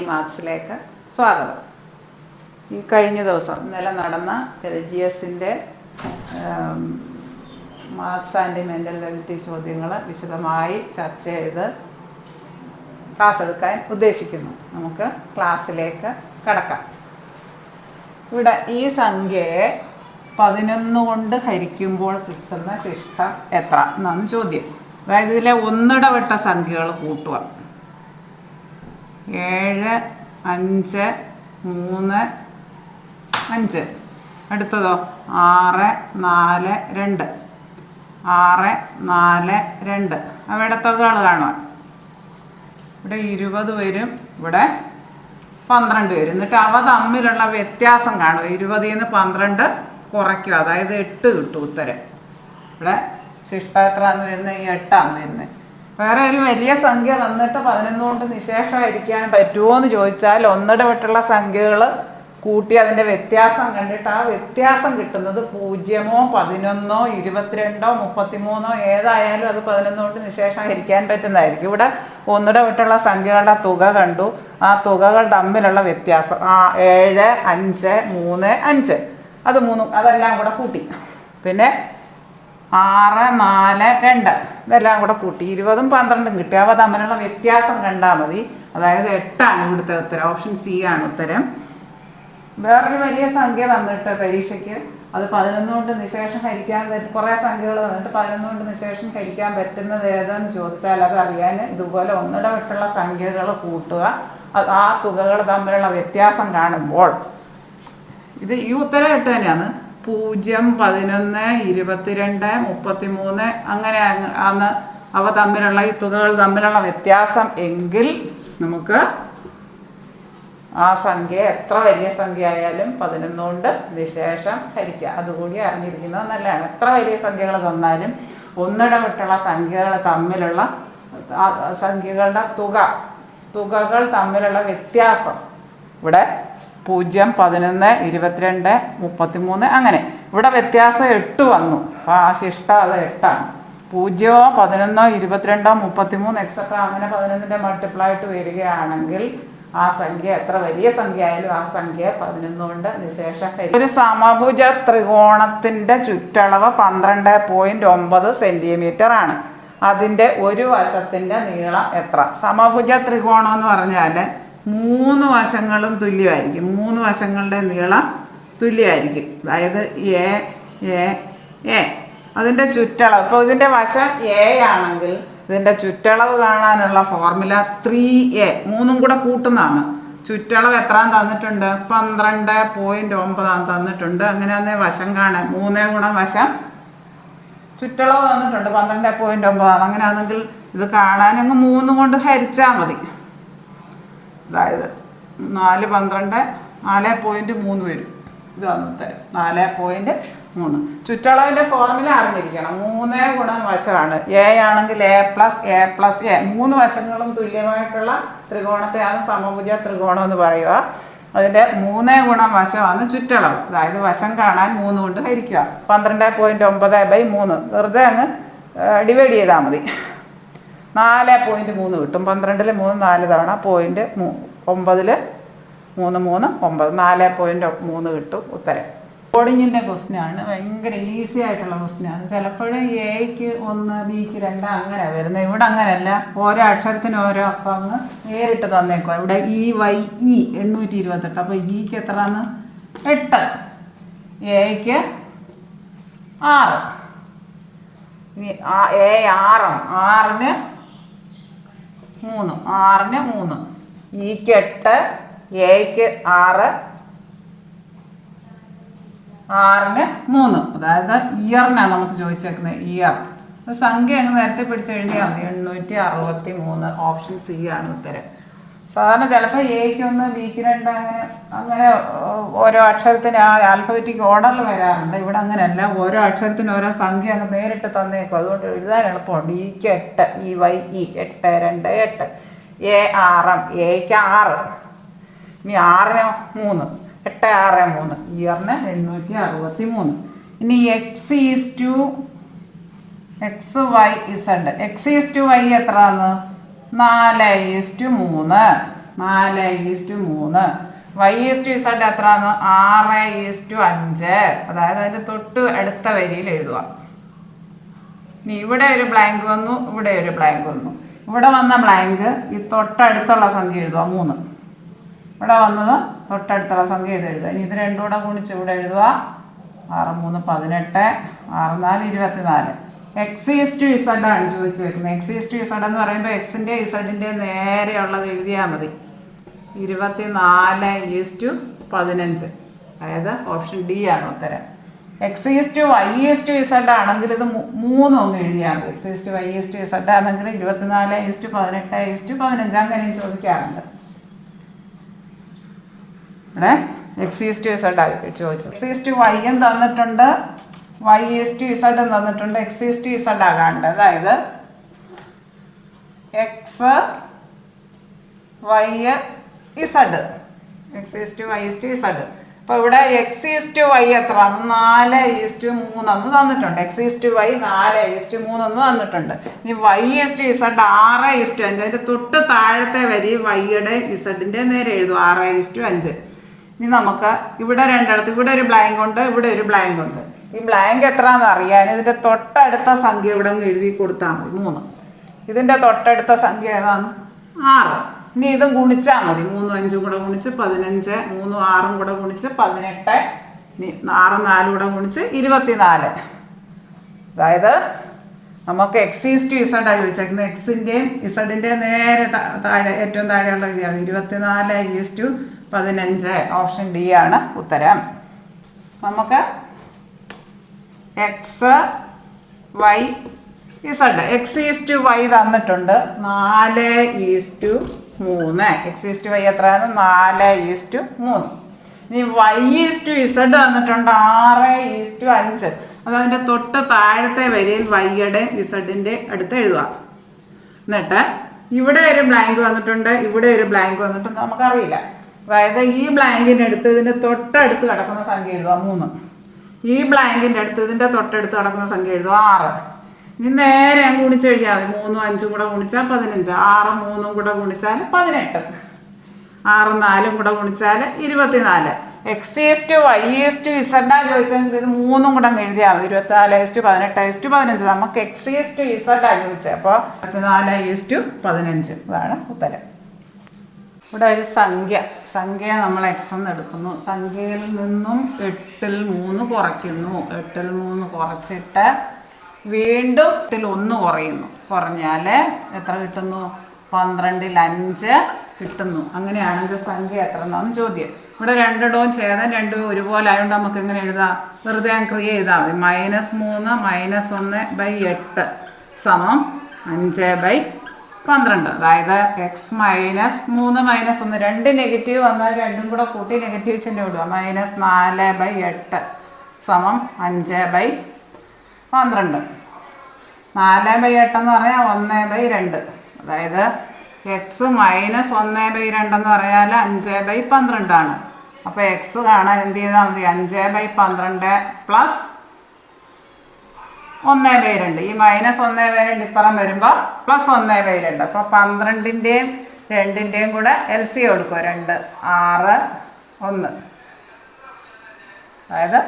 മാത്സിലേക്ക് സ്വാഗതം. ഈ കഴിഞ്ഞ ദിവസം ഇന്നലെ നടന്ന LGSൻ്റെ മാത്സ് ആൻഡ് മെൻ്റൽ എബിലിറ്റി ചോദ്യങ്ങൾ വിശദമായി ചർച്ച ചെയ്ത് ക്ലാസ് എടുക്കാൻ ഉദ്ദേശിക്കുന്നു. നമുക്ക് ക്ലാസ്സിലേക്ക് കടക്കാം. ഇവിടെ ഈ സംഖ്യയെ 11 കൊണ്ട് ഹരിക്കുമ്പോൾ കിട്ടുന്ന ശിഷ്ടം എത്ര എന്നാണ് ചോദ്യം. അതായത് ഇതിലെ ഒന്നിടവിട്ട സംഖ്യകൾ കൂട്ടുക. 7, 5, 3, 5. അടുത്തതോ 6, 4, 2. 6, 4, 2. അവയുടെ തുകകൾ കാണുക. ഇവിടെ 20 വരും, ഇവിടെ 12 വരും. എന്നിട്ട് അവ തമ്മിലുള്ള വ്യത്യാസം കാണുക. 20-ൽ നിന്ന് 12 കുറയ്ക്കുക, അതായത് 8 കിട്ടും ഉത്തരം. ഇവിടെ ശിഷ്ടം എത്രയാണെന്ന് വരുന്നത്? ഈ 8ആണ് വരുന്നത്. വേറെ ഒരു വലിയ സംഖ്യ തന്നിട്ട് 11 കൊണ്ട് നിശേഷമായിരിക്കാൻ പറ്റുമോ എന്ന് ചോദിച്ചാൽ ഒന്നിടവിട്ടുള്ള സംഖ്യകൾ കൂട്ടി അതിൻ്റെ വ്യത്യാസം കണ്ടിട്ട് ആ വ്യത്യാസം കിട്ടുന്നത് 0, 11, 22, 33 ഏതായാലും അത് 11 കൊണ്ട് നിശേഷമായിരിക്കാൻ പറ്റുന്നതായിരിക്കും. ഇവിടെ ഒന്നിടവിട്ടുള്ള സംഖ്യകളുടെ തുക കണ്ടു, ആ തുകകൾ തമ്മിലുള്ള വ്യത്യാസം 7, 5, 3, 5 അത് 3 അതെല്ലാം കൂടെ കൂട്ടി. പിന്നെ 6, 4, 2 ഇതെല്ലാം കൂടെ കൂട്ടി 20ഉം 12ഉം കിട്ടി. അവ തമ്മിലുള്ള വ്യത്യാസം കണ്ടാൽ മതി. അതായത് 8ആണ് ഇവിടുത്തെ ഉത്തരം. ഓപ്ഷൻ സി ആണ് ഉത്തരം. വേറൊരു വലിയ സംഖ്യ തന്നിട്ട് പരീക്ഷയ്ക്ക് അത് 11 കൊണ്ട് നിശേഷം ഹരിക്കാൻ കുറേ സംഖ്യകൾ തന്നിട്ട് 11 കൊണ്ട് നിശേഷം ഹരിക്കാൻ പറ്റുന്നത് ഏതെന്ന് ചോദിച്ചാൽ അത് അറിയാൻ ഇതുപോലെ ഒന്നിടവിട്ടുള്ള സംഖ്യകൾ കൂട്ടുക, ആ തുകകൾ തമ്മിലുള്ള വ്യത്യാസം കാണുമ്പോൾ ഇത് ഈ ഉത്തരം 8 തന്നെയാണ്. 0, 11, 22, 33 അങ്ങനെ ആണ് അവ തമ്മിലുള്ള ഈ തുകകൾ തമ്മിലുള്ള വ്യത്യാസം എങ്കിൽ നമുക്ക് ആ സംഖ്യ എത്ര വലിയ സംഖ്യ ആയാലും 11 കൊണ്ട് നിശേഷം ഹരിക്കുക. അതുകൂടി അറിഞ്ഞിരിക്കുന്നത് നല്ലതാണ്. എത്ര വലിയ സംഖ്യകൾ തന്നാലും ഒന്നിടവിട്ടുള്ള സംഖ്യകൾ തമ്മിലുള്ള സംഖ്യകളുടെ തുകകൾ തമ്മിലുള്ള വ്യത്യാസം ഇവിടെ 0, 11, 22, 33 അങ്ങനെ ഇവിടെ വ്യത്യാസം 8 വന്നു. അപ്പോൾ ആ ശിഷ്ടം അത് 8ആണ്. 0, 11, 22, 33 എക്സെട്ര അങ്ങനെ 11ൻ്റെ മൾട്ടിപ്പിളായിട്ട് വരികയാണെങ്കിൽ ആ സംഖ്യ എത്ര വലിയ സംഖ്യ ആയാലും ആ സംഖ്യ 11 കൊണ്ട് നിശേഷം. ഒരു സമഭുജ ത്രികോണത്തിൻ്റെ ചുറ്റളവ് 12.9 സെൻറ്റിമീറ്റർ ആണ്. അതിൻ്റെ ഒരു വശത്തിൻ്റെ നീളം എത്ര? സമഭുജ ത്രികോണം എന്ന് പറഞ്ഞാൽ 3 വശങ്ങളും തുല്യമായിരിക്കും. 3 വശങ്ങളുടെ നീളം തുല്യമായിരിക്കും. അതായത് എ അതിൻ്റെ ചുറ്റളവ്. ഇപ്പോൾ ഇതിൻ്റെ വശം എ ആണെങ്കിൽ ഇതിൻ്റെ ചുറ്റളവ് കാണാനുള്ള ഫോർമുല 3a 3ഉം കൂടെ കൂട്ടുന്നതാണ്. ചുറ്റളവ് എത്രയാണ് തന്നിട്ടുണ്ട്? 12.9 തന്നിട്ടുണ്ട്. അങ്ങനെ വശം കാണാൻ 3 ഗുണം വശം ചുറ്റളവ് തന്നിട്ടുണ്ട് 12.9. അങ്ങനെയാണെങ്കിൽ ഇത് കാണാനങ്ങ് 3 കൊണ്ട് ഹരിച്ചാൽ മതി. അതായത് 4, 12, 4.3 വരും. ഇതാണ് ഉത്തരം 4.3. ചുറ്റളവിൻ്റെ ഫോർമുല അറിഞ്ഞിരിക്കണം. 3 ഗുണം വശമാണ്. എ ആണെങ്കിൽ a + a + a 3 വശങ്ങളും തുല്യമായിട്ടുള്ള ത്രികോണത്തെയാണ് സമഭുജ ത്രികോണം എന്ന് പറയുക. അതിൻ്റെ 3 ഗുണം വശമാണ് ചുറ്റളവ്. അതായത് വശം കാണാൻ 3 കൊണ്ട് ഹരിക്കുക. 12.9/3 വെറുതെ അങ്ങ് ഡിവൈഡ് ചെയ്താൽ മതി. 4.3 കിട്ടും. 12ൽ 3 4 തവണ 0.9ൽ 3 3 9 4.3 കിട്ടും ഉത്തരം. കോഡിങ്ങിൻ്റെ ക്വസ്റ്റ്യനാണ്. ഭയങ്കര ഈസി ആയിട്ടുള്ള ക്വസ്റ്റ്യനാണ്. ചിലപ്പോഴും എക്ക് 1 ബിക്ക് 2 അങ്ങനെ വരുന്നത്. ഇവിടെ അങ്ങനെയല്ല. ഓരോ അക്ഷരത്തിന് ഓരോ അപ്പം അങ്ങ് നേരിട്ട് തന്നേക്കുക. ഇവിടെ EYE 828. അപ്പോൾ ഇക്ക് എത്രയാണ്? 8. എക്ക് 6. ഇനി എ 6 6ന് 3 6ന് 3. ഇക്ക് 8 എക്ക് 6 6ന് 3. അതായത് ഇയറിനാണ് നമുക്ക് ചോദിച്ചേക്കുന്നത്. ഇയർ സംഖ്യ അങ്ങ് നേരത്തെ പിടിച്ച് എഴുതിയാൽ മതി. 863. ഓപ്ഷൻ സി ആണ് ഉത്തരം. സാധാരണ ചിലപ്പോൾ എക്ക് 1 ബിക്ക് 2 അങ്ങനെ ഓരോ അക്ഷരത്തിന് ആ ആൽഫബറ്റിക് ഓർഡറിൽ വരാറുണ്ട്. ഇവിടെ അങ്ങനെയല്ല. ഓരോ അക്ഷരത്തിന് ഓരോ സംഖ്യ അങ്ങ് നേരിട്ട് തന്നേക്കും. അതുകൊണ്ട് എഴുതാൻ എളുപ്പമുണ്ട്. ഇക്ക് 8 EYE 8 2 8. എ 6 എക്ക് 6. ഇനി 6ന് 3 8 6 3. ഇയറിന് 863. ഇനി XY Z. X/Y എത്രയാണ്? 4:3. 4:3. y/z എത്രയാണ്? 6:5. അതായത് അതിൻ്റെ തൊട്ട് അടുത്ത വരിയിൽ എഴുതുക. ഇനി ഇവിടെ ഒരു ബ്ലാങ്ക് വന്നു, ഇവിടെ ഒരു ബ്ലാങ്ക് വന്നു. ഇവിടെ വന്ന ബ്ലാങ്ക് ഈ തൊട്ടടുത്തുള്ള സംഖ്യ എഴുതുക 3. ഇവിടെ വന്നത് തൊട്ടടുത്തുള്ള സംഖ്യ ഇത് എഴുതുക. ഇനി ഇത് രണ്ടും കൂടെ ഗുണിച്ച് ഇവിടെ എഴുതുക. 6 3 18, 6 4 24. x/z ആണ് ചോദിച്ചേക്കുന്നത്. x/z എന്ന് പറയുമ്പോൾ എക്സിൻ്റെ ഇസഡിൻ്റെ നേരെയുള്ളത് എഴുതിയാൽ മതി. 24:15. അതായത് ഓപ്ഷൻ ഡി ആണ് ഉത്തരം. x/y/z ആണെങ്കിൽ ഇത് 3 ഒന്ന് എഴുതിയാൽ മതി. x/y/z ആണെങ്കിൽ 24:18:15 അങ്ങനെയും ചോദിക്കാറുണ്ട്. ഇവിടെ x/z ചോദിച്ചു. x/y തന്നിട്ടുണ്ട്, y/z തന്നിട്ടുണ്ട്. x/z ആകാണ്ട്, അതായത് x y z, x/y/z. അപ്പോൾ ഇവിടെ x/y എത്ര? 4:3 എന്ന് തന്നിട്ടുണ്ട്. x/y 4:3 എന്ന് തന്നിട്ടുണ്ട്. ഇനി y/z 6:5. അതിൻ്റെ തൊട്ട് താഴത്തെ വരി വൈയുടെ ഇസഡിൻ്റെ നേരെ എഴുതും 6:5. ഇനി നമുക്ക് ഇവിടെ രണ്ടിടത്ത് ഇവിടെ ഒരു ബ്ലാങ്ക് ഉണ്ട്, ഇവിടെ ഒരു ബ്ലാങ്ക് ഉണ്ട്. ഈ ബ്ലാങ്ക് എത്രയാണെന്ന് അറിയാൻ ഇതിൻ്റെ തൊട്ടടുത്ത സംഖ്യ ഇവിടെ നിന്ന് എഴുതി കൊടുത്താൽ മതി. 3. ഇതിൻ്റെ തൊട്ടടുത്ത സംഖ്യ ഏതാണ്? 6. ഇനി ഇതും ഗുണിച്ചാൽ മതി. 3 5 കൂടെ ഗുണിച്ച് 15, 3 6 കൂടെ ഗുണിച്ച് 18, ഇനി 6 4 കൂടെ ഗുണിച്ച് 24. അതായത് നമുക്ക് x/z ചോദിച്ചേക്കുന്നത്. എക്സിൻ്റെയും ഇസഡിൻ്റെ നേരെ താഴെ ഏറ്റവും താഴെയുള്ള 24:15. ഓപ്ഷൻ ഡി ആണ് ഉത്തരം. നമുക്ക് x y z. x/y തന്നിട്ടുണ്ട് 4:3. x/y എത്രയാണ്? 4:3. ഇനി y/z തന്നിട്ടുണ്ട് 6:5. അതതിൻ്റെ തൊട്ട് താഴത്തെ വരിയിൽ വൈയുടെ ഇസഡിൻ്റെ അടുത്ത് എഴുതുക. എന്നിട്ട് ഇവിടെ ഒരു ബ്ലാങ്ക് വന്നിട്ടുണ്ട്, ഇവിടെ ഒരു ബ്ലാങ്ക് വന്നിട്ടുണ്ട്, നമുക്കറിയില്ല. അതായത് ഈ ബ്ലാങ്കിൻ്റെ അടുത്ത് ഇതിൻ്റെ തൊട്ടടുത്ത് കിടക്കുന്ന സംഖ്യ എഴുതുക 3. ഈ ബ്ലാങ്കിൻ്റെ അടുത്ത് ഇതിൻ്റെ തൊട്ടടുത്ത് കിടക്കുന്ന സംഖ്യ എഴുതുക 6. ഇനി നേരെ ഞാൻ ഗുണിച്ചെഴുതിയാൽ മതി. 3 5 കൂടെ ഗുണിച്ചാൽ 15, 6 3 കൂടെ ഗുണിച്ചാൽ 18, 6 4 കൂടെ ഗുണിച്ചാൽ 24. x/y/z ചോദിച്ചെങ്കിൽ ഇത് 3 കൂടെ എഴുതിയാൽ മതി. 24:18:15. നമുക്ക് x/z ചോദിച്ചത്. അപ്പോൾ 24:15. അതാണ് ഉത്തരം. ഇവിടെ ഒരു സംഖ്യ നമ്മൾ x എന്ന് എടുക്കുന്നു. സംഖ്യയിൽ നിന്നും 8ൽ 3 കുറയ്ക്കുന്നു. 8ൽ 3 കുറച്ചിട്ട് വീണ്ടും 8ൽ 1 കുറയുന്നു. കുറഞ്ഞാൽ എത്ര കിട്ടുന്നു? 12ൽ 5 കിട്ടുന്നു. അങ്ങനെയാണെങ്കിൽ സംഖ്യ എത്ര എന്നാണ് ചോദ്യം. ഇവിടെ രണ്ടിടവും ചേർന്ന് രണ്ടും ഒരുപോലെ ആയതുകൊണ്ട് നമുക്ക് എങ്ങനെ എഴുതാം? വെറുതെ ക്രിയ ചെയ്താൽ മതി. -3 -1/8 സമം 5/12. അതായത് x -3 -1 രണ്ട് നെഗറ്റീവ് വന്നാൽ രണ്ടും കൂടെ കൂട്ടി നെഗറ്റീവ് ചിഹ്നം ഇടുക. -4/8 സമം 5/12. 4/8 എന്ന് പറഞ്ഞാൽ 1/2. അതായത് x -1/2 എന്ന് പറഞ്ഞാൽ 5/12 ആണ്. അപ്പോൾ x കാണാൻ എന്ത് ചെയ്താൽ മതി? 5/12 പ്ലസ് 1/2. ഈ -1/2 ഇപ്പുറം വരുമ്പോൾ പ്ലസ് 1/2. അപ്പോൾ 12ൻ്റെയും 2ൻ്റെയും കൂടെ LCM എടുക്കുക. 2 6 1. അതായത്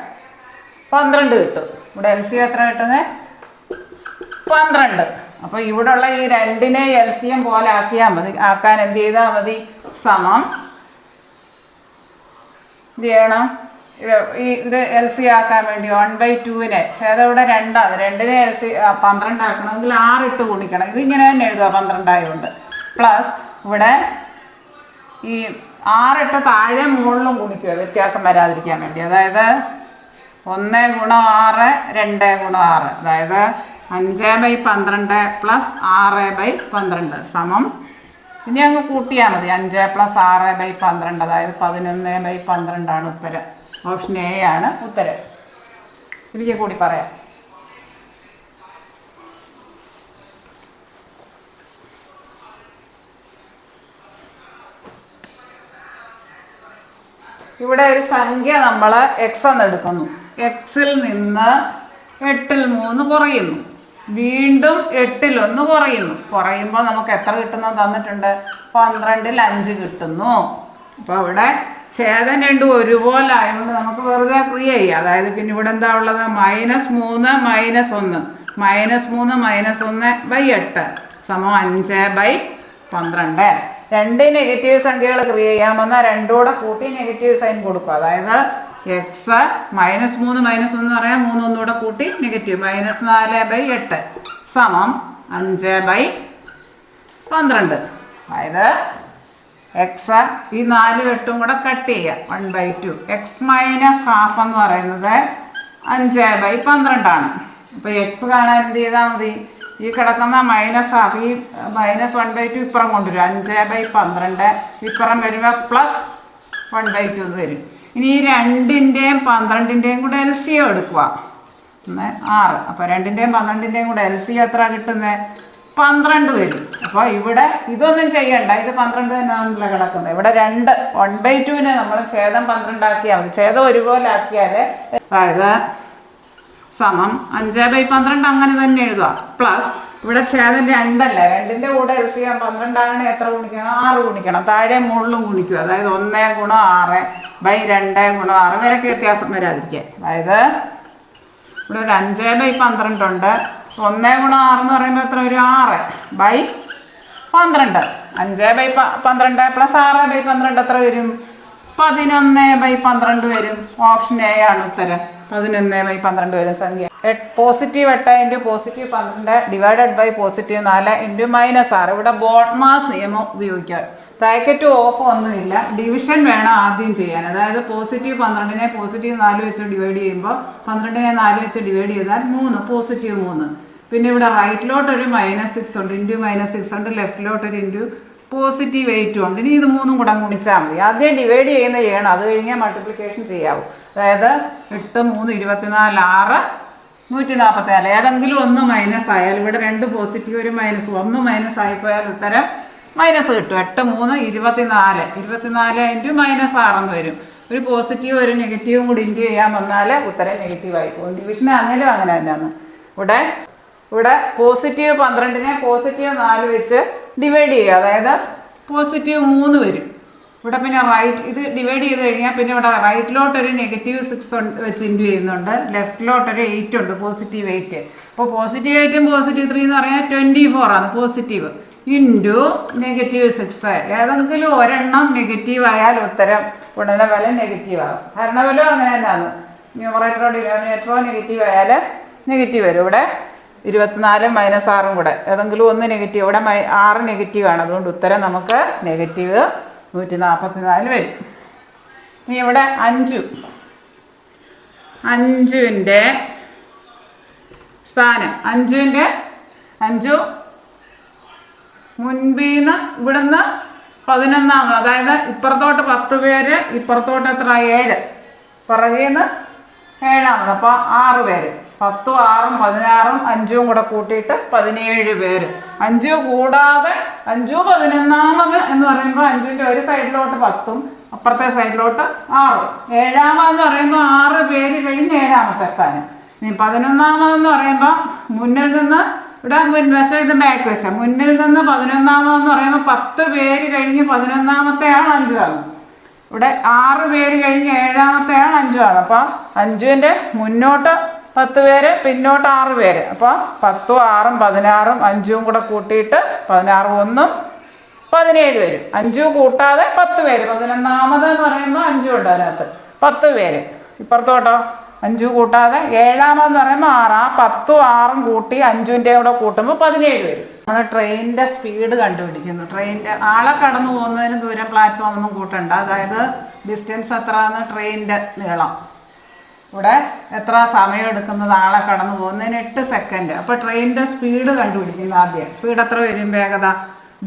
12 കിട്ടും. ഇവിടെ LCM എത്ര കിട്ടുന്നത്? 12. അപ്പോൾ ഇവിടെ ഉള്ള ഈ 2നെ LCM പോലെ ആക്കിയാൽ മതി. ആക്കാൻ എന്ത് ചെയ്താൽ മതി? സമം എന്ത് ചെയ്യണം? ഇത് LCM ആക്കാൻ വേണ്ടി 1/2നെ ഇവിടെ 2ആണ്. 2നെ LCM 12 ആക്കണമെങ്കിൽ 6 ഇട്ട് ഗുണിക്കണം. ഇതിങ്ങനെ തന്നെ എഴുതുക 12 ആയതുകൊണ്ട്. പ്ലസ് ഇവിടെ ഈ 6 ഇട്ട് താഴെ മുകളിലും ഗുണിക്കുക വ്യത്യാസം വരാതിരിക്കാൻ വേണ്ടി. അതായത് 1 × 6 2 × 6. അതായത് 5/12 പ്ലസ് 6/12 സമം ഇനി അങ്ങ് കൂട്ടിയാൽ മതി. 5 + 6/12 അതായത് 11/12 ആണ് ഉത്തരം. ഓപ്ഷൻ എ ആണ് ഉത്തരം. എനിക്ക് കൂടി പറയാം. ഇവിടെ ഒരു സംഖ്യ നമ്മൾ x എന്ന് എടുക്കുന്നു. എക്സിൽ നിന്ന് 8ൽ 3 കുറയുന്നു. വീണ്ടും 8 കുറയുന്നു. കുറയുമ്പോൾ നമുക്ക് എത്ര കിട്ടുന്നു തന്നിട്ടുണ്ട്? 12-ൽ 5 കിട്ടുന്നു. അപ്പോൾ ഇവിടെ ഛേദം രണ്ടും ഒരുപോലെ ആയതുകൊണ്ട് നമുക്ക് വെറുതെ ക്രിയ ചെയ്യാം. അതായത് പിന്നെ ഇവിടെ എന്താ ഉള്ളത്? -3 -1 -3 -1/8 5/12. രണ്ട് നെഗറ്റീവ് സംഖ്യകൾ ക്രിയ ചെയ്യാൻ വന്നാൽ രണ്ടും കൂടെ കൂട്ടി നെഗറ്റീവ് സൈൻ കൊടുക്കും. അതായത് എക്സ് -3 -1 പറയാം 3 ഒന്നുകൂടെ കൂട്ടി നെഗറ്റീവ് -4/8 5/12. അതായത് എക്സ് ഈ 4 8 കൂടെ കട്ട് ചെയ്യുക 1/2. എക്സ് മൈനസ് ഹാഫ് എന്ന് പറയുന്നത് 5/12 അപ്പോൾ എക്സ് കാണാൻ എന്ത് ചെയ്താൽ മതി? ഈ കിടക്കുന്ന മൈനസ് ഹാഫ് ഈ -1/2 ഇപ്പുറം കൊണ്ടുവരും 5/12 ഇപ്പുറം വരുമ്പോൾ +1/2 എന്ന് വരും. ഇനി ഈ 2-ന്റെയും 12-ന്റെയും കൂടെ LCM എടുക്കുക 6. അപ്പോൾ 2-ന്റെയും 12-ന്റെയും കൂടെ LCM എത്ര കിട്ടുന്നത്? 12 വരും. അപ്പോൾ ഇവിടെ ഇതൊന്നും ചെയ്യണ്ട, ഇത് 12 തന്നെയാണല്ലോ കിടക്കുന്നത്. ഇവിടെ 1/2-നെ നമ്മൾ ഛേദം 12 ആക്കിയാൽ മതി. ഛേദം ഒരുപോലെ ആക്കിയാൽ അതായത് 5/12 അങ്ങനെ തന്നെ എഴുതുക. പ്ലസ് ഇവിടെ ഛേദം 2 അല്ല, 2-ന്റെ കൂടെ LCM 12 ആകണേ എത്ര ഗുണിക്കണം? 6 ഗുണിക്കണം. താഴെ മുകളിലും ഗുണിക്കുക. അതായത് 1 × 6/2 × 6 വരെയൊക്കെ വ്യത്യാസം വരാതിരിക്കുക. അതായത് ഇവിടെ ഒരു 5/12 ഉണ്ട്. 1 × 6 എന്ന് പറയുമ്പോൾ എത്ര വരും? 6/12. 5/12 + 6/12 എത്ര വരും? 11/12 വരും. ഓപ്ഷൻ എ ആണ് ഉത്തരം. 11/12 വരും സംഖ്യ. +8 × +12 ഡിവൈഡഡ് ബൈ +4 × -6. ഇവിടെ ബോഡ്മാസ് നിയമം ഉപയോഗിക്കുക. ബ്രാക്കറ്റ് ഓഫ് ഒന്നുമില്ല, ഡിവിഷൻ വേണം ആദ്യം ചെയ്യാൻ. അതായത് +12-നെ +4 വെച്ച് ഡിവൈഡ് ചെയ്യുമ്പോൾ 12-നെ 4 വെച്ച് ഡിവൈഡ് ചെയ്താൽ 3 +3. പിന്നെ ഇവിടെ റൈറ്റിലോട്ട് ഒരു -6 ഉണ്ട്, × -6 ഉണ്ട്. ലെഫ്റ്റിലോട്ട് ഒരു +8 ഉണ്ട്. ഇനി ഇത് 3 കൂടെ ഗുണിച്ചാൽ മതി. ആദ്യം ഡിവൈഡ് ചെയ്യണം, അത് കഴിഞ്ഞാൽ മൾട്ടിപ്ലിക്കേഷൻ ചെയ്യാവൂ. അതായത് 8 3 24 6 144. ഏതെങ്കിലും ഒന്ന് മൈനസ് ആയാൽ ഇവിടെ 2 പോസിറ്റീവ് ഒരു മൈനസ്, 1 മൈനസ് ആയിപ്പോയാൽ ഉത്തരം മൈനസ് കിട്ടും. 8 3 24 24 × -6 എന്ന് വരും. ഒരു പോസിറ്റീവ് ഒരു നെഗറ്റീവും കൂടി ഇൻറ്റു ചെയ്യാൻ വന്നാൽ ഉത്തരം നെഗറ്റീവ് ആയി പോകും. ഡിവിഷൻ ആണെങ്കിലും അങ്ങനെ തന്നെയാണ്. ഇവിടെ +12-നെ +4 വെച്ച് ഡിവൈഡ് ചെയ്യുക. അതായത് +3 വരും. ഇവിടെ പിന്നെ ഇത് ഡിവൈഡ് ചെയ്ത് കഴിഞ്ഞാൽ പിന്നെ ഇവിടെ റൈറ്റിലോട്ടൊരു -6 വെച്ച് ഇൻറ്റു ചെയ്യുന്നുണ്ട്. ലെഫ്റ്റിലോട്ടൊരു 8 ഉണ്ട്, +8. അപ്പോൾ +8ഉം +3 എന്ന് പറഞ്ഞാൽ 24 ആണ് പോസിറ്റീവ് ഇൻറ്റു -6. ഏതെങ്കിലും ഒരെണ്ണം നെഗറ്റീവ് ആയാൽ ഉത്തരം ഉടനെ വില നെഗറ്റീവ് ആകും. ഹരണബലം അങ്ങനെ തന്നെയാണ്. ന്യൂമറേറ്ററോ ഡിനോമിനേറ്ററോ നെഗറ്റീവ് ആയാൽ നെഗറ്റീവ് വരും. ഇവിടെ 24 -6 കൂടെ ഏതെങ്കിലും ഒന്ന് നെഗറ്റീവ്. ഇവിടെ 6 നെഗറ്റീവാണ്, അതുകൊണ്ട് ഉത്തരം നമുക്ക് -144 വരും. ഇനി ഇവിടെ 5-ന്റെ സ്ഥാനം 5 മുൻപിന്ന് ഇവിടുന്ന് 11, അതായത് ഇപ്പുറത്തോട്ട് 10 പേര്, ഇപ്പുറത്തോട്ട് എത്ര 7, പുറകേന്ന് 7. അപ്പോൾ 6 പേര്. 10 6 16 5 കൂടെ കൂട്ടിയിട്ട് 17 പേര്. 5 കൂടാതെ 5 11 എന്ന് പറയുമ്പോൾ 5-ന്റെ ഒരു സൈഡിലോട്ട് 10ഉം അപ്പുറത്തെ സൈഡിലോട്ട് 6. 7-എന്ന് പറയുമ്പോൾ 6 പേര് കഴിഞ്ഞ് 7-ാമത്തെ സ്ഥാനം. ഇനി 11-എന്ന് പറയുമ്പോൾ മുന്നിൽ നിന്ന് ഇവിടെ മുൻവശം, ഇത് ബാക്ക് വശം. മുന്നിൽ നിന്ന് 11-എന്ന് പറയുമ്പോൾ 10 പേര് കഴിഞ്ഞ് 11-ാമത്തെ ആൾ 5-ആണ്. ഇവിടെ 6 പേര് കഴിഞ്ഞ് 7-ാമത്തെ ആൾ 5-ആണ്. അപ്പോൾ 5-ന്റെ മുന്നോട്ട് 10 പേര്, പിന്നോട്ട് 6 പേര്. അപ്പോൾ 10 6 16 5 കൂടെ കൂട്ടിയിട്ട് 16 1 17 വരും. 5 കൂട്ടാതെ 10 പേര്. 11-ാമതെന്ന് പറയുമ്പോൾ 5 ഉണ്ട് അതിനകത്ത്, 10 പേര്. ഇപ്പുറത്തോട്ടോ 5 കൂട്ടാതെ 7-ാമതെന്ന് പറയുമ്പോൾ 6. ആ 10 6 കൂട്ടി 5-ന്റെ കൂടെ കൂട്ടുമ്പോൾ 17 വരും. നമ്മൾ ട്രെയിനിൻ്റെ സ്പീഡ് കണ്ടുപിടിക്കുന്നു. ട്രെയിനിൻ്റെ ആളെ കടന്നു പോകുന്നതിന് ദൂരം പ്ലാറ്റ്ഫോം ഒന്നും കൂട്ടണ്ട. അതായത് ഡിസ്റ്റൻസ് എത്രയാണ്? ട്രെയിനിൻ്റെ നീളം. ഇവിടെ എത്ര സമയം എടുക്കുന്നത് ആളെ കടന്നു പോകുന്നതിന്? 8 സെക്കൻഡ്. അപ്പോൾ ട്രെയിനിൻ്റെ സ്പീഡ് കണ്ടുപിടിക്കുന്നത് ആദ്യം. സ്പീഡ് എത്ര വരും? വേഗത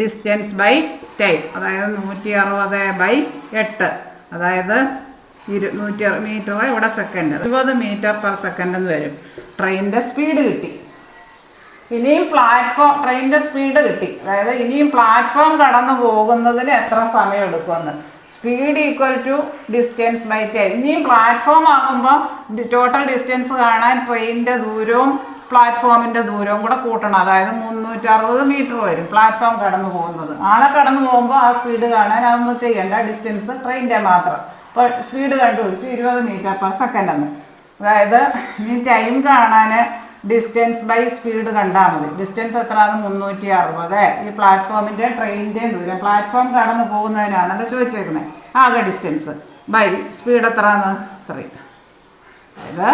ഡിസ്റ്റൻസ് ബൈ ടൈം. അതായത് 160/8. അതായത് 100 മീറ്റർ ഇവിടെ സെക്കൻഡ്, 20 മീറ്റർ/സെക്കൻഡ് എന്ന് വരും. ട്രെയിനിൻ്റെ സ്പീഡ് കിട്ടി. ഇനിയും ട്രെയിനിൻ്റെ സ്പീഡ് കിട്ടി. അതായത് ഇനിയും പ്ലാറ്റ്ഫോം കടന്നു പോകുന്നതിന് എത്ര സമയം എടുക്കുമെന്ന്. Speed = distance by time. ഇനിയും പ്ലാറ്റ്ഫോം ആകുമ്പോൾ ടോട്ടൽ ഡിസ്റ്റൻസ് കാണാൻ ട്രെയിനിൻ്റെ ദൂരവും പ്ലാറ്റ്ഫോമിൻ്റെ ദൂരവും കൂടെ കൂട്ടണം. അതായത് 360 മീറ്റർ വരും പ്ലാറ്റ്ഫോം കടന്നു പോകുന്നത്. ആളെ കടന്നു പോകുമ്പോൾ ആ സ്പീഡ് കാണാൻ അതൊന്നും ചെയ്യേണ്ട, ഡിസ്റ്റൻസ് ട്രെയിനിൻ്റെ മാത്രം. അപ്പോൾ സ്പീഡ് കണ്ടുപിടിച്ചു 20 മീറ്റർ/സെക്കൻഡ് എന്ന്. അതായത് ഇനി ടൈം കാണാൻ ഡിസ്റ്റൻസ് ബൈ സ്പീഡ് കണ്ടാൽ മതി. ഡിസ്റ്റൻസ് എത്രയാണ്? 360. ഈ പ്ലാറ്റ്ഫോമിൻ്റെ ട്രെയിനിൻ്റെയും ദൂരം, പ്ലാറ്റ്ഫോം കടന്നു പോകുന്നതിനാണല്ലോ ചോദിച്ചേക്കുന്നത്. ആകെ ഡിസ്റ്റൻസ് ബൈ സ്പീഡ് എത്രയാണ്? 3. ഇത്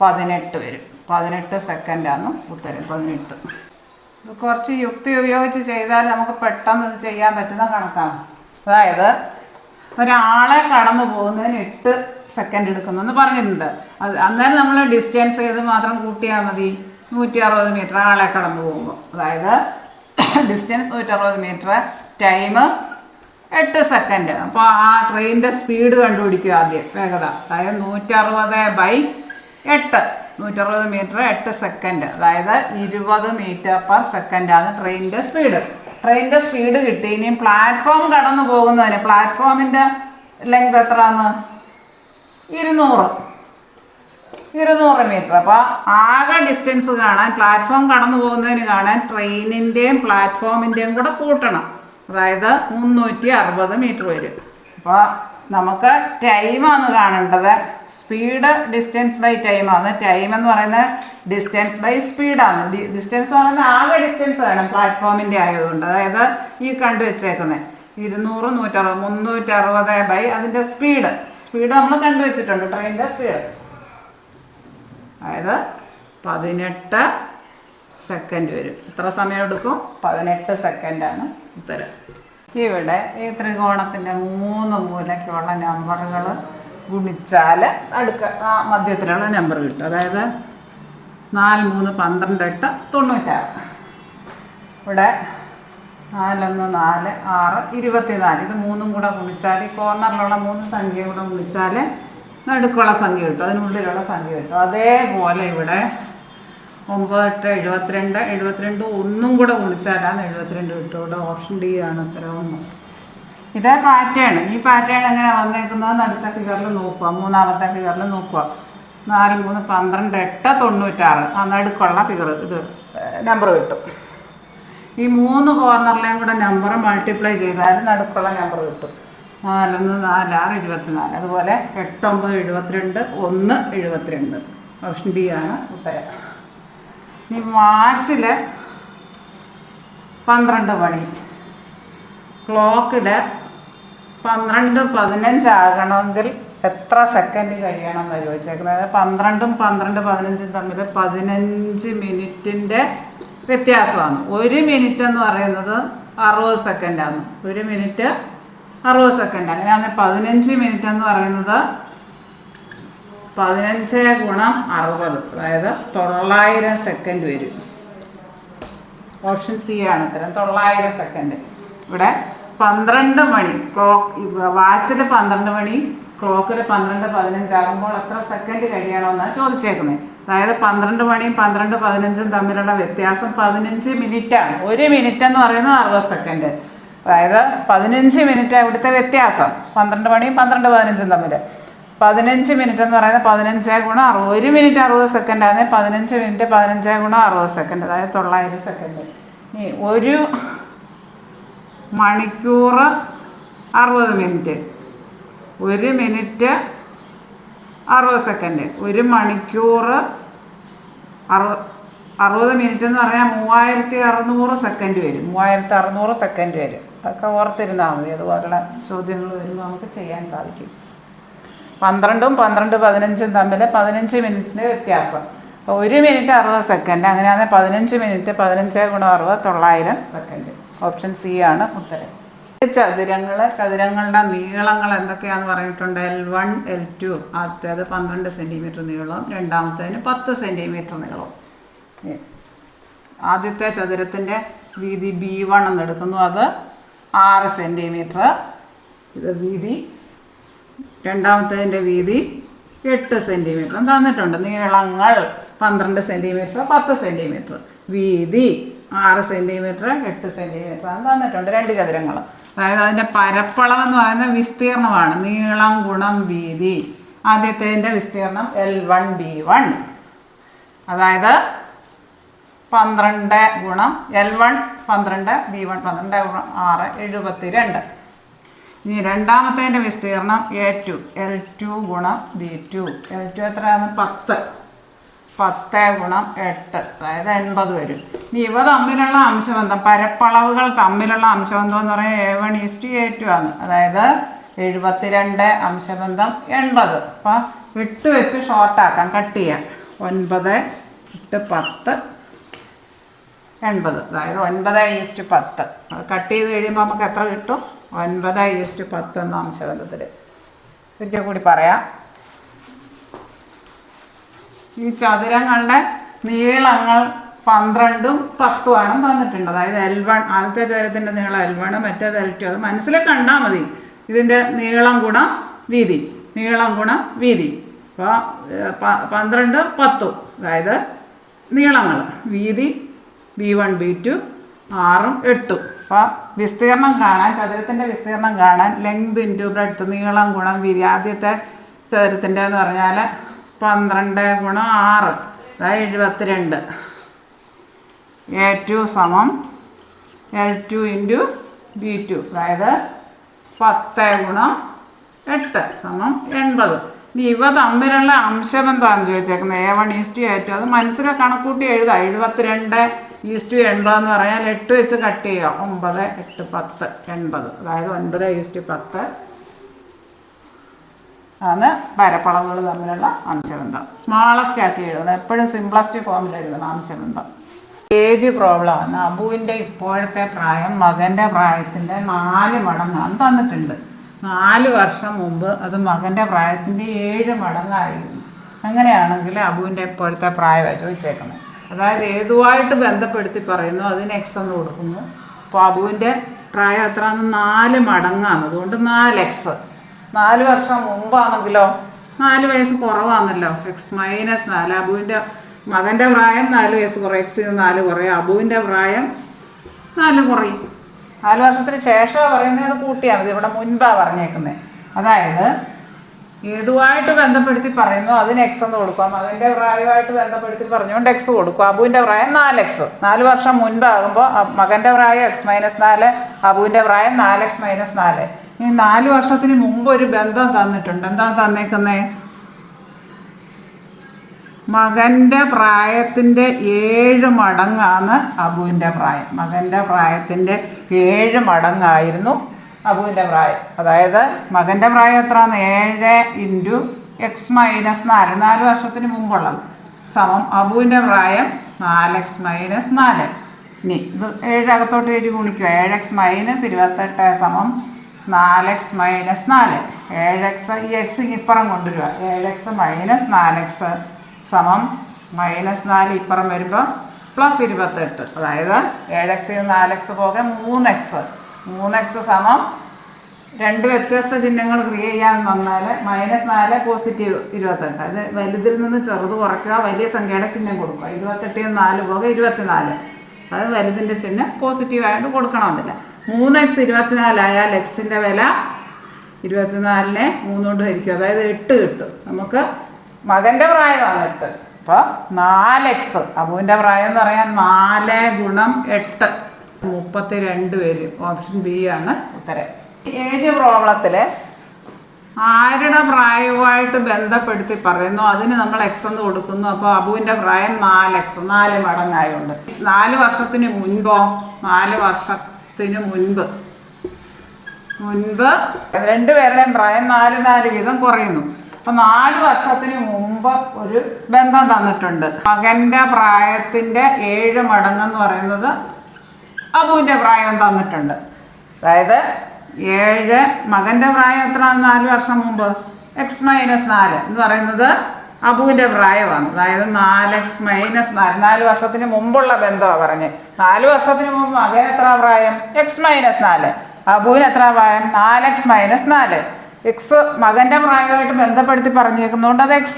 18 വരും. 18 സെക്കൻഡാണ് ഉത്തരം. 18. ഇത് കുറച്ച് യുക്തി ഉപയോഗിച്ച് ചെയ്താൽ നമുക്ക് പെട്ടെന്ന് ഇത് ചെയ്യാൻ പറ്റുന്ന കണക്കാണ്. അതായത് ഒരാളെ കടന്നു പോകുന്നതിന് 8 സെക്കൻഡ് എടുക്കുന്നെന്ന് പറഞ്ഞിട്ടുണ്ട്. അത് അന്നേരം നമ്മൾ ഡിസ്റ്റൻസ് ചെയ്ത് മാത്രം കൂട്ടിയാൽ മതി. 160 മീറ്റർ ആളെ കടന്നു പോകുമ്പോൾ, അതായത് ഡിസ്റ്റൻസ് 160 മീറ്റർ, ടൈം 8 സെക്കൻഡ്. അപ്പോൾ ആ ട്രെയിനിൻ്റെ സ്പീഡ് കണ്ടുപിടിക്കുക ആദ്യം, വേഗത. അതായത് 160/8, 160 മീറ്റർ 8 സെക്കൻഡ്, അതായത് 20 മീറ്റർ/സെക്കൻഡാണ് ട്രെയിനിൻ്റെ സ്പീഡ്. ട്രെയിനിൻ്റെ സ്പീഡ് കിട്ടി. ഇനിയും പ്ലാറ്റ്ഫോം കടന്നു പോകുന്നതിന് പ്ലാറ്റ്ഫോമിൻ്റെ ലെങ്ത് എത്രയാണ്? 200 മീറ്റർ. അപ്പോൾ ആകെ ഡിസ്റ്റൻസ് കാണാൻ, പ്ലാറ്റ്ഫോം കടന്നു പോകുന്നതിന് കാണാൻ ട്രെയിനിൻ്റെയും പ്ലാറ്റ്ഫോമിൻ്റെയും കൂടെ കൂട്ടണം. അതായത് 360 മീറ്റർ വരും. അപ്പോൾ നമുക്ക് ടൈമാണ് കാണേണ്ടത്. സ്പീഡ് ഡിസ്റ്റൻസ് ബൈ ടൈമാണ്. ടൈം എന്ന് പറയുന്നത് ഡിസ്റ്റൻസ് ബൈ സ്പീഡാണ്. ഡിസ്റ്റൻസ് എന്ന് പറയുന്നത് ആകെ ഡിസ്റ്റൻസ് വേണം പ്ലാറ്റ്ഫോമിൻ്റെ ആയതുകൊണ്ട്. അതായത് ഈ കണ്ടുവച്ചേക്കുന്നത് 200, 160, 360 അതിൻ്റെ സ്പീഡ് നമ്മൾ കണ്ടുവച്ചിട്ടുണ്ട്, ട്രെയിനിൻ്റെ സ്പീഡ്. അതായത് 18 സെക്കൻഡ് വരും. എത്ര സമയം എടുക്കും? 18 സെക്കൻഡാണ് ഉത്തരം. ഇവിടെ ഈ ത്രികോണത്തിൻ്റെ 3 മൂലയ്ക്കുള്ള നമ്പറുകൾ ഗുണിച്ചാൽ മധ്യത്തിലുള്ള നമ്പർ കിട്ടും. അതായത് 4, 3, 12, 8, 96. ഇവിടെ 4, 1, 4, 6, 24. ഇത് 3 കൂടെ ഗുണിച്ചാൽ, ഈ കോർണറിലുള്ള 3 സംഖ്യ കൂടെ ഗുണിച്ചാൽ നടുക്കുള്ള സംഖ്യ കിട്ടും, അതിനുള്ളിലുള്ള സംഖ്യ കിട്ടും. അതേപോലെ ഇവിടെ 9, 8, 72, 72 ഒന്നും കൂടെ ഗുണിച്ചാലാണ് 72 കിട്ടും. ഇവിടെ ഓപ്ഷൻ ഡി ആണ് ഉത്തരം 1. ഇതേ പാറ്റേൺ. ഈ പാറ്റേൺ എങ്ങനെ വന്നേക്കുന്നതെന്ന് അടുത്ത ഫിഗറിൽ നോക്കുക. 3ാമത്തെ ഫിഗറിൽ നോക്കുക. 4, 3, 12, 8, 96. ആ നടുക്കുള്ള ഫിഗർ ഇത് നമ്പർ കിട്ടും. ഈ 3 കോർണറിലെയും കൂടെ നമ്പർ മൾട്ടിപ്ലൈ ചെയ്താൽ നടുക്കുള്ള നമ്പർ കിട്ടും. 4, 1, 4, 6, 24. അതുപോലെ 8, 9, 72, 1, 72. ഓപ്ഷൻ ഡി ആണ് ഉത്തരം. ഈ വാച്ചിൽ 12 മണി, ക്ലോക്കിൽ 12:15 ആകണമെങ്കിൽ എത്ര സെക്കൻഡ് കഴിയണം എന്നാണ് ചോദിച്ചേക്കുന്നത്. 12ഉം 12, 15 തമ്മിൽ 15 മിനിറ്റിൻ്റെ വ്യത്യാസമാണ്. 1 മിനിറ്റ് എന്ന് പറയുന്നത് 60 സെക്കൻഡാണ്. 1 മിനിറ്റ് 60 സെക്കൻഡ്. അങ്ങനെയാണ് 15 മിനിറ്റ് എന്ന് പറയുന്നത് 15 × 60, അതായത് 900 സെക്കൻഡ് വരും. ഓപ്ഷൻ സി ആണ് ഉത്തരം, 900 സെക്കൻഡ്. ഇവിടെ 12 മണി, വാച്ചിൽ 12 മണി, ക്ലോക്കിൽ 12:15 ആകുമ്പോൾ എത്ര സെക്കൻഡ് കഴിയണമെന്നാണ് ചോദിച്ചേക്കുന്നത്. അതായത് 12 മണിയും 12:15 തമ്മിലുള്ള വ്യത്യാസം 15 മിനിറ്റാണ്. 1 മിനിറ്റ് എന്ന് പറയുന്നത് 60 സെക്കൻഡ്. അതായത് 15 മിനിറ്റ് ഇവിടുത്തെ വ്യത്യാസം. 12 മണിയും 12:15 തമ്മിൽ 15 മിനിറ്റ് എന്ന് പറയുന്നത് 15 × 60. 1 മിനിറ്റ് 60 സെക്കൻഡാണ്. 15 മിനിറ്റ് 15 × 60 സെക്കൻഡ്, അതായത് 900 സെക്കൻഡ്. ഇനി 1 മണിക്കൂർ 60 മിനിറ്റ്, 1 മിനിറ്റ് 60 സെക്കൻഡ്, 1 മണിക്കൂർ 60 മിനിറ്റ് എന്ന് പറഞ്ഞാൽ 3600 സെക്കൻഡ് വരും. 3600 സെക്കൻഡ് വരും. അതൊക്കെ ഓർത്തിരുന്നാൽ മതി. അതുപോലുള്ള ചോദ്യങ്ങൾ വരുമ്പോൾ നമുക്ക് ചെയ്യാൻ സാധിക്കും. 12ഉം 12:15 തമ്മിൽ 15 മിനിറ്റിൻ്റെ വ്യത്യാസം. 1 മിനിറ്റ് 60 സെക്കൻഡ്. അങ്ങനെയാണെങ്കിൽ 15 മിനിറ്റ് 15 × 60, 900 സെക്കൻഡ്. ഓപ്ഷൻ സി ആണ് ഉത്തരം. ചതുരങ്ങളുടെ നീളങ്ങൾ എന്തൊക്കെയാണെന്ന് പറഞ്ഞിട്ടുണ്ട്. L1, L2. ആദ്യത്തേത് 12 സെൻറ്റിമീറ്റർ നീളവും രണ്ടാമത്തേതിന് 10 സെൻറ്റിമീറ്റർ നീളവും. ആദ്യത്തെ ചതുരത്തിൻ്റെ വീതി B1 എന്നെടുക്കുന്നു, അത് 6 സെൻറ്റിമീറ്റർ. ഇത് വീതി. രണ്ടാമത്തേതിൻ്റെ വീതി 8 സെൻറ്റിമീറ്റർ തന്നിട്ടുണ്ട്. നീളങ്ങൾ 12 സെൻറ്റിമീറ്റർ, 10 സെൻറ്റിമീറ്റർ. വീതി 6 സെൻറ്റിമീറ്റർ, 8 സെൻറ്റിമീറ്റർ തന്നിട്ടുണ്ട്. 2 ചതുരങ്ങൾ. അതായത് അതിൻ്റെ പരപ്പളവ് എന്ന് പറയുന്നത് വിസ്തീർണമാണ്. നീളം × വീതി. ആദ്യത്തേതിൻ്റെ വിസ്തീർണം L1, B1. അതായത് 12 ഗുണം L1 12 B1 12 ഗുണം 6 72. ഇനി രണ്ടാമത്തേൻ്റെ വിസ്തീർണം A2 L2 ഗുണം B2. L2 എത്രയാണ്? 10 ഗുണം 8 അതായത് 80 വരും. ഇനി ഇവ തമ്മിലുള്ള അംശബന്ധം, പരപ്പളവുകൾ തമ്മിലുള്ള അംശബന്ധം എന്ന് പറയുന്നത് A1:A2 ആണ്. അതായത് 72 അംശബന്ധം 80. അപ്പം ഇട്ട് വെച്ച് ഷോർട്ടാക്കാം, കട്ട് ചെയ്യാം. 9 8 10 80, അതായത് 9:10. അത് കട്ട് ചെയ്ത് കഴിയുമ്പോൾ നമുക്ക് എത്ര കിട്ടും? 9:10 എന്ന അംശബന്ധത്തിൽ. ഒരിക്കൽ കൂടി പറയാം. ഈ ചതുരങ്ങളുടെ നീളങ്ങൾ 12ഉം 10ഉമാണ് തന്നിട്ടുണ്ട്. അതായത് L1 ആദ്യത്തെ ചതുരത്തിൻ്റെ നീളം L1, മറ്റേത് L2. അത് മനസ്സിൽ കണ്ടാൽ മതി. ഇതിൻ്റെ നീളം ഗുണം വീതി, നീളം ഗുണം വീതി. അപ്പോൾ 12 10, അതായത് നീളങ്ങൾ. വീതി B1 B2 6ഉം 8ഉം. അപ്പോൾ വിസ്തീർണം കാണാൻ, ചതുരത്തിൻ്റെ വിസ്തീർണം കാണാൻ ലെങ്ത് ഇൻറ്റു ബ്രെഡ്ത്ത്, നീളം ഗുണം വീതി. ആദ്യത്തെ ചതുരത്തിൻ്റെ എന്ന് പറഞ്ഞാൽ 12 ഗുണം 6, അതായത് 72. A2 സമം L2 ഇൻറ്റു B2, അതായത് 10 ഗുണം 8 സമം 80. ഇനി ഇവ തമ്മിലുള്ള അംശബന്ധമാണ് ചോദിച്ചേക്കുന്നത്. A1:A2. അത് മനസ്സിലാക്കി കണക്കൂട്ടി എഴുതാം. 72:80 എന്ന് പറഞ്ഞാൽ 8 വെച്ച് കട്ട് ചെയ്യുക. 9 8 10 80, അതായത് 9:10 ആണ് പരപ്പളവുകൾ തമ്മിലുള്ള അംശബന്ധം. സ്മാളസ്റ്റ് ആക്കി എഴുതണം, എപ്പോഴും സിംപ്ലസ്റ്റ് ഫോമിൽ എഴുതണം അംശബന്ധം. ഏജ് പ്രോബ്ലമാണ്. അബുവിൻ്റെ ഇപ്പോഴത്തെ പ്രായം മകൻ്റെ പ്രായത്തിൻ്റെ 4 മടങ്ങാണ് തന്നിട്ടുണ്ട്. 4 വർഷം മുമ്പ് അത് മകൻ്റെ പ്രായത്തിൻ്റെ 7 മടങ്ങായിരുന്നു. അങ്ങനെയാണെങ്കിൽ അബുവിൻ്റെ ഇപ്പോഴത്തെ പ്രായമാണ് ചോദിച്ചേക്കുന്നത്. അതായത് ഏതുമായിട്ട് ബന്ധപ്പെടുത്തി പറയുന്നു അതിന് X എന്ന് കൊടുക്കുന്നു. അപ്പോൾ അബുവിൻ്റെ പ്രായം എത്രയാണ്? 4 മടങ്ങാണ്. അതുകൊണ്ട് 4x. 4 വർഷം മുമ്പാണെങ്കിലോ 4 വയസ്സ് കുറവാണല്ലോ. X-4. അബുവിൻ്റെ മകൻ്റെ പ്രായം 4 വയസ്സ് കുറയും. X 4 കുറയും. അബുവിൻ്റെ പ്രായം 4 കുറയും. 4 വർഷത്തിന് ശേഷമാണ് പറയുന്നത്. അത് കൂട്ടിയാൽ മതി. ഇവിടെ മുൻപാണ് പറഞ്ഞേക്കുന്നത്. അതായത് ഏതുമായിട്ട് ബന്ധപ്പെടുത്തി പറയുന്നു അതിന് X എന്ന് കൊടുക്കുക. മകൻ്റെ പ്രായമായിട്ട് ബന്ധപ്പെടുത്തി പറഞ്ഞുകൊണ്ട് X കൊടുക്കുക. അബുവിൻ്റെ പ്രായം 4x. 4 വർഷം മുൻപാകുമ്പോൾ മകൻ്റെ പ്രായം X-4, അബുവിൻ്റെ പ്രായം 4x-4. ഈ 4 വർഷത്തിന് മുമ്പ് ഒരു ബന്ധം തന്നിട്ടുണ്ട്. എന്താ തന്നേക്കുന്നത്? മകൻ്റെ പ്രായത്തിൻ്റെ 7 മടങ്ങാണ് അബുവിൻ്റെ പ്രായം. മകൻ്റെ പ്രായത്തിൻ്റെ 7 മടങ്ങായിരുന്നു അബുവിൻ്റെ പ്രായം. അതായത് മകൻ്റെ പ്രായം എത്രയാണ്? 7 ഇൻറ്റു X-4, 4 വർഷത്തിന് മുമ്പുള്ളത് സമം അബുവിൻ്റെ പ്രായം 4x-4. ഇനി ഇത് 7 അകത്തോട്ട് എഴുതി ഗുണിക്കുക. 7x-28 സമം 4x-4. 7x ഈ x ഇപ്പുറം കൊണ്ടുവരിക. 7x-4x സമം -4 ഇപ്പുറം വരുമ്പോൾ +28. അതായത് 7x 4x പോകെ 3x. 3x സമം 2 വ്യത്യസ്ത ചിഹ്നങ്ങൾ ക്രിയേറ്റ് ചെയ്യാൻ വന്നാൽ -4 +28. അത് വലുതിൽ നിന്ന് ചെറുത് കുറയ്ക്കുക, വലിയ സംഖ്യയുടെ ചിഹ്നം കൊടുക്കുക. 28 4 പോകെ 24. അത് വലുതിൻ്റെ ചിഹ്നം പോസിറ്റീവായിട്ട് കൊടുക്കണമെന്നില്ല. 3x 24 ആയാൽ എക്സിൻ്റെ വില 24നെ 3 കൊണ്ട് ഹരിക്കും. അതായത് 8 കിട്ടും. നമുക്ക് മകൻ്റെ പ്രായമാണ് 8. അപ്പോൾ 4x. അബുവിൻ്റെ പ്രായം എന്ന് പറയാൻ 4 ഗുണം 8 32 വരും. ഓപ്ഷൻ ബി ആണ് ഉത്തരം. ഏജ് പ്രോബ്ലത്തിൽ ആരുടെ പ്രായവുമായിട്ട് ബന്ധപ്പെടുത്തി പറയുന്നു അതിന് നമ്മൾ X എന്ന് കൊടുക്കുന്നു. അപ്പോൾ അബുവിൻ്റെ പ്രായം 4x, 4 മടങ്ങായുണ്ട്. 4 വർഷത്തിന് മുൻപോ? 4 വർഷത്തിന് മുൻപ് രണ്ടുപേരുടെയും പ്രായം 4 വീതം കുറയുന്നു. അപ്പം 4 വർഷത്തിന് മുമ്പ് ഒരു ബന്ധം തന്നിട്ടുണ്ട്. മകൻ്റെ പ്രായത്തിൻ്റെ 7 മടങ്ങെന്ന് പറയുന്നത് അബുവിൻ്റെ പ്രായം തന്നിട്ടുണ്ട്. അതായത് 7 മകൻ്റെ പ്രായം എത്ര? 4 വർഷം മുമ്പ്. X-4 എന്ന് പറയുന്നത് അബുവിൻ്റെ പ്രായമാണ്. അതായത് 4x-4. 4 വർഷത്തിന് മുമ്പുള്ള ബന്ധമാണ് പറഞ്ഞത്. 4 വർഷത്തിന് മുമ്പ് മകൻ എത്ര പ്രായം? X-4. അബുവിന് എത്ര പ്രായം? 4x-4. X മകൻ്റെ പ്രായമായിട്ട് ബന്ധപ്പെടുത്തി പറഞ്ഞേക്കുന്നതുകൊണ്ട് അത് X.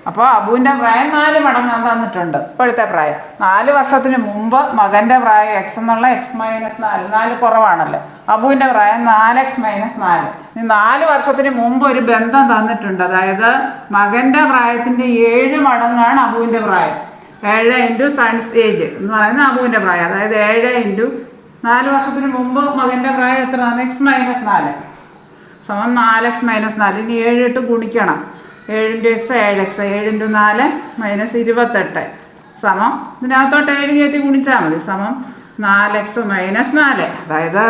അപ്പോൾ അബുവിൻ്റെ പ്രായം 4 മടങ്ങാൻ തന്നിട്ടുണ്ട്. ഇപ്പോഴത്തെ പ്രായം 4 വർഷത്തിന് മുമ്പ് മകൻ്റെ പ്രായം X എന്നുള്ള X-4. 4 കുറവാണല്ലോ. അബുവിൻ്റെ പ്രായം 4x-4. 4 വർഷത്തിന് മുമ്പ് ഒരു ബന്ധം തന്നിട്ടുണ്ട്. അതായത് മകൻ്റെ പ്രായത്തിൻ്റെ 7 മടങ്ങാണ് അബുവിൻ്റെ പ്രായം. 7 ഇൻറ്റു സൺസ് ഏജ് എന്ന് പറയുന്നത് അബുവിൻ്റെ പ്രായം. അതായത് 7 ഇൻറ്റു 4 വർഷത്തിന് മുമ്പ് മകൻ്റെ പ്രായം എത്രയാണ്? x - 4 സമം 4x - 4. ഇനി 7 ഇട്ട് ഗുണിക്കണം. 7 ഇൻറ്റു x 7x, 7 ഇൻറ്റു 4 - 28 സമം ഇതിനകത്തോട്ട് 7 കയറ്റി ഗുണിച്ചാൽ മതി. സമം 4x - 4. അതായത്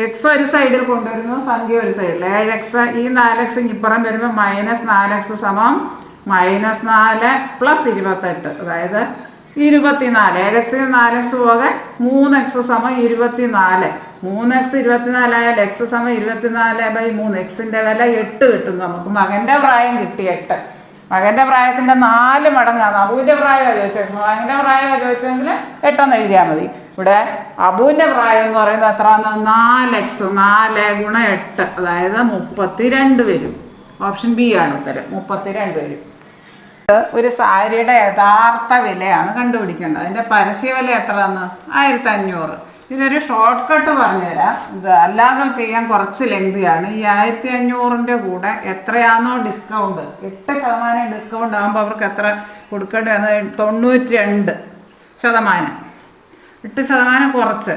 എക്സ് ഒരു സൈഡിൽ കൊണ്ടുവരുന്നു, സംഖ്യ ഒരു സൈഡിൽ. 7x ഈ 4x ഇപ്പുറം വരുമ്പോൾ -4x സമം -4 + 28. അതായത് 24. 7x 4x പോകെ 3x സമം 24. 3x 24 ആയാൽ x സമം 24/3. എക്സിൻ്റെ വില 8 കിട്ടും നമുക്ക്. മകൻ്റെ പ്രായം കിട്ടി 8. മകൻ്റെ പ്രായത്തിൻ്റെ 4 മടങ്ങാണ്. അബുവിൻ്റെ പ്രായമാണ് ചോദിച്ചത്. മകൻ്റെ പ്രായമാണ് ചോദിച്ചെങ്കിൽ 8 എഴുതിയാൽ മതി. ഇവിടെ അബുവിൻ്റെ പ്രായം എന്ന് പറയുന്നത് എത്രയാണ്? 4x 4 × 8 അതായത് 32 വരും. ഓപ്ഷൻ ബി ആണ് ഉത്തരം. 32 വരും. ഒരു സാരിയുടെ യഥാർത്ഥ വിലയാണ് കണ്ടുപിടിക്കേണ്ടത്. അതിൻ്റെ പരസ്യ വില എത്രയാണ്? 1500. ഇതിനൊരു ഷോർട്ട് കട്ട് പറഞ്ഞുതരാം. ഇത് അല്ലാതെ ചെയ്യാൻ കുറച്ച് ലെങ്തിയാണ്. ഈ 1500ൻ്റെ കൂടെ എത്രയാണോ ഡിസ്കൗണ്ട്, 8% ഡിസ്കൗണ്ട് ആകുമ്പോൾ അവർക്ക് എത്ര കൊടുക്കേണ്ടത്? 92%. 8% കുറച്ച്